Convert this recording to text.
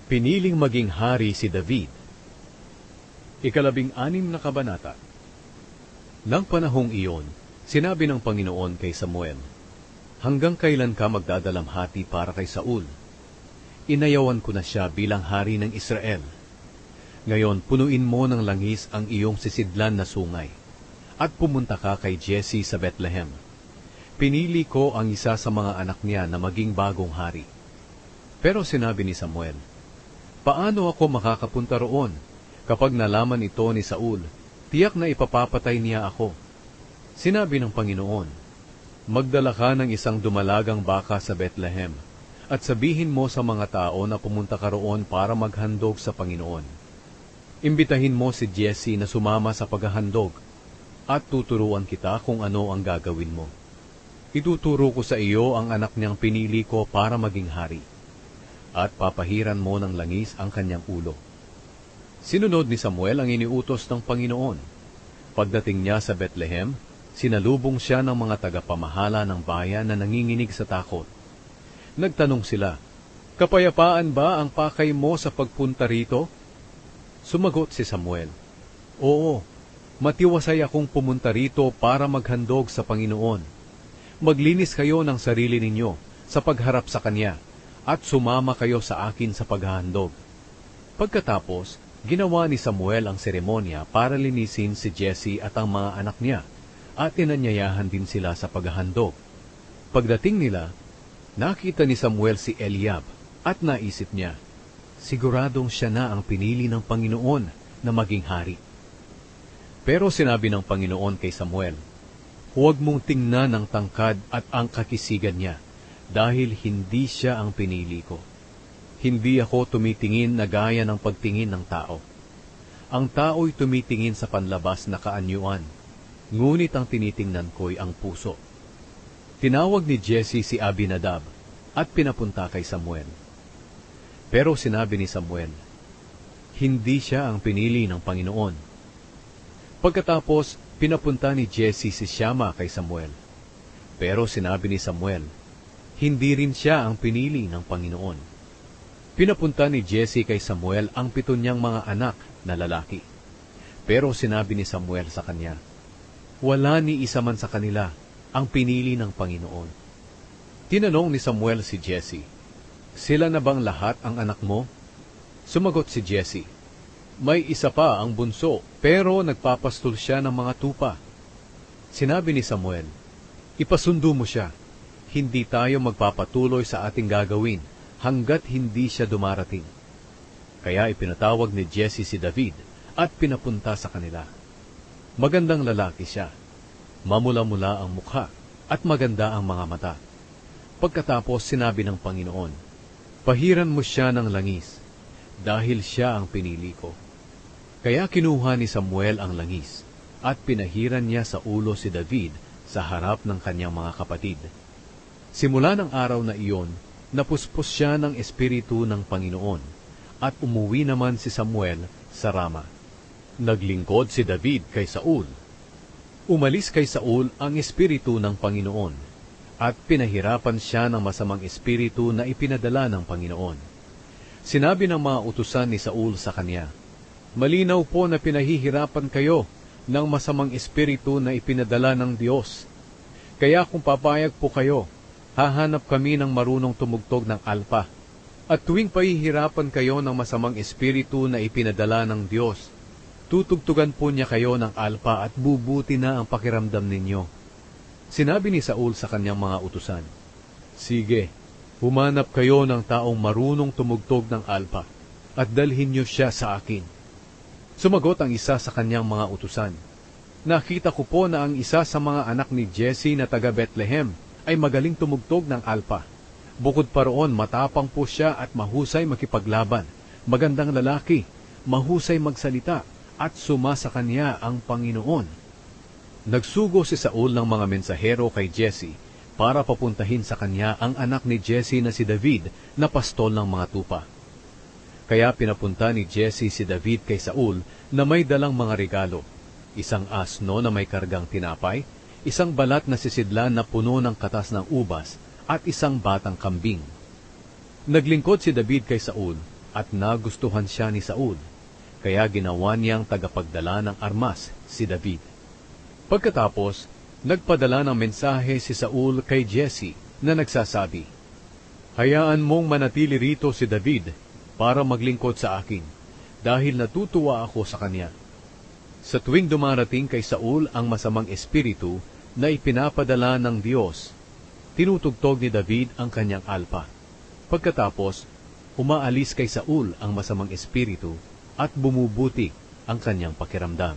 Piniling maging hari si David. Ikalabing-anim na kabanata. Nang panahong iyon, sinabi ng Panginoon kay Samuel, "Hanggang kailan ka magdadalamhati para kay Saul? Inayawan ko na siya bilang hari ng Israel. Ngayon, punuin mo ng langis ang iyong sisidlan na sungay, at pumunta ka kay Jesse sa Bethlehem. Pinili ko ang isa sa mga anak niya na maging bagong hari." Pero sinabi ni Samuel, "Paano ako makakapunta roon? Kapag nalaman ito ni Saul, tiyak na ipapapatay niya ako." Sinabi ng Panginoon, "Magdala ka ng isang dumalagang baka sa Bethlehem, at sabihin mo sa mga tao na pumunta ka roon para maghandog sa Panginoon. Imbitahin mo si Jesse na sumama sa paghahandog, at tuturuan kita kung ano ang gagawin mo. Ituturo ko sa iyo ang anak niyang pinili ko para maging hari, at papahiran mo ng langis ang kanyang ulo." Sinunod ni Samuel ang iniutos ng Panginoon. Pagdating niya sa Bethlehem, sinalubong siya ng mga tagapamahala ng bayan na nanginginig sa takot. Nagtanong sila, "Kapayapaan ba ang pakay mo sa pagpunta rito?" Sumagot si Samuel, "Oo, matiwasay akong pumunta rito para maghandog sa Panginoon. Maglinis kayo ng sarili ninyo sa pagharap sa Kanya, at sumama kayo sa akin sa paghahandog." Pagkatapos, ginawa ni Samuel ang seremonya para linisin si Jesse at ang mga anak niya, at inanyayahan din sila sa paghahandog. Pagdating nila, nakita ni Samuel si Eliab, at naisip niya, siguradong siya na ang pinili ng Panginoon na maging hari. Pero sinabi ng Panginoon kay Samuel, "Huwag mong tingnan ang tangkad at ang kakisigan niya, dahil hindi siya ang pinili ko. Hindi ako tumitingin na gaya ng pagtingin ng tao. Ang tao'y tumitingin sa panlabas na kaanyuan, ngunit ang tinitingnan ko'y ang puso." Tinawag ni Jesse si Abinadab at pinapunta kay Samuel. Pero sinabi ni Samuel, hindi siya ang pinili ng Panginoon. Pagkatapos, pinapunta ni Jesse si Shammah kay Samuel. Pero sinabi ni Samuel, hindi rin siya ang pinili ng Panginoon. Pinapunta ni Jesse kay Samuel ang 7 niyang mga anak na lalaki. Pero sinabi ni Samuel sa kanya, wala ni isa man sa kanila ang pinili ng Panginoon. Tinanong ni Samuel si Jesse, sila na bang lahat ang anak mo? Sumagot si Jesse, may isa pa ang bunso, pero nagpapastol siya ng mga tupa. Sinabi ni Samuel, ipasundo mo siya. Hindi tayo magpapatuloy sa ating gagawin hanggat hindi siya dumarating. Kaya ipinatawag ni Jesse si David at pinapunta sa kanila. Magandang lalaki siya. Mamula-mula ang mukha at maganda ang mga mata. Pagkatapos sinabi ng Panginoon, pahiran mo siya ng langis, dahil siya ang pinili ko. Kaya kinuha ni Samuel ang langis, at pinahiran niya sa ulo si David sa harap ng kanyang mga kapatid. Simula ng araw na iyon, napuspos siya ng Espiritu ng Panginoon, at umuwi naman si Samuel sa Rama. Naglingkod si David kay Saul. Umalis kay Saul ang Espiritu ng Panginoon, at pinahirapan siya ng masamang espiritu na ipinadala ng Panginoon. Sinabi ng mga utusan ni Saul sa kanya, malinaw po na pinahihirapan kayo ng masamang espiritu na ipinadala ng Diyos. Kaya kung papayag po kayo, hahanap kami ng marunong tumugtog ng alpa. At tuwing pahihirapan kayo ng masamang espiritu na ipinadala ng Diyos, tutugtugan po niya kayo ng alpa at bubuti na ang pakiramdam ninyo. Sinabi ni Saul sa kanyang mga utusan, sige, humanap kayo ng taong marunong tumugtog ng alpa, at dalhin niyo siya sa akin. Sumagot ang isa sa kanyang mga utusan, nakita ko po na ang isa sa mga anak ni Jesse na taga Bethlehem ay magaling tumugtog ng alpa. Bukod pa roon, matapang po siya at mahusay makipaglaban, magandang lalaki, mahusay magsalita, at sumasa kanya ang Panginoon. Nagsugo si Saul ng mga mensahero kay Jesse para papuntahin sa kanya ang anak ni Jesse na si David na pastol ng mga tupa. Kaya pinapunta ni Jesse si David kay Saul na may dalang mga regalo, isang asno na may kargang tinapay, isang balat na sisidlan na puno ng katas ng ubas, at isang batang kambing. Naglingkod si David kay Saul at nagustuhan siya ni Saul, kaya ginawa niyang tagapagdala ng armas si David. Pagkatapos, nagpadala ng mensahe si Saul kay Jesse na nagsasabi, "Hayaan mong manatili rito si David para maglingkod sa akin, dahil natutuwa ako sa kanya." Sa tuwing dumarating kay Saul ang masamang espiritu na ipinapadala ng Diyos, tinutugtog ni David ang kanyang alpa. Pagkatapos, umaalis kay Saul ang masamang espiritu at bumubuti ang kanyang pakiramdam.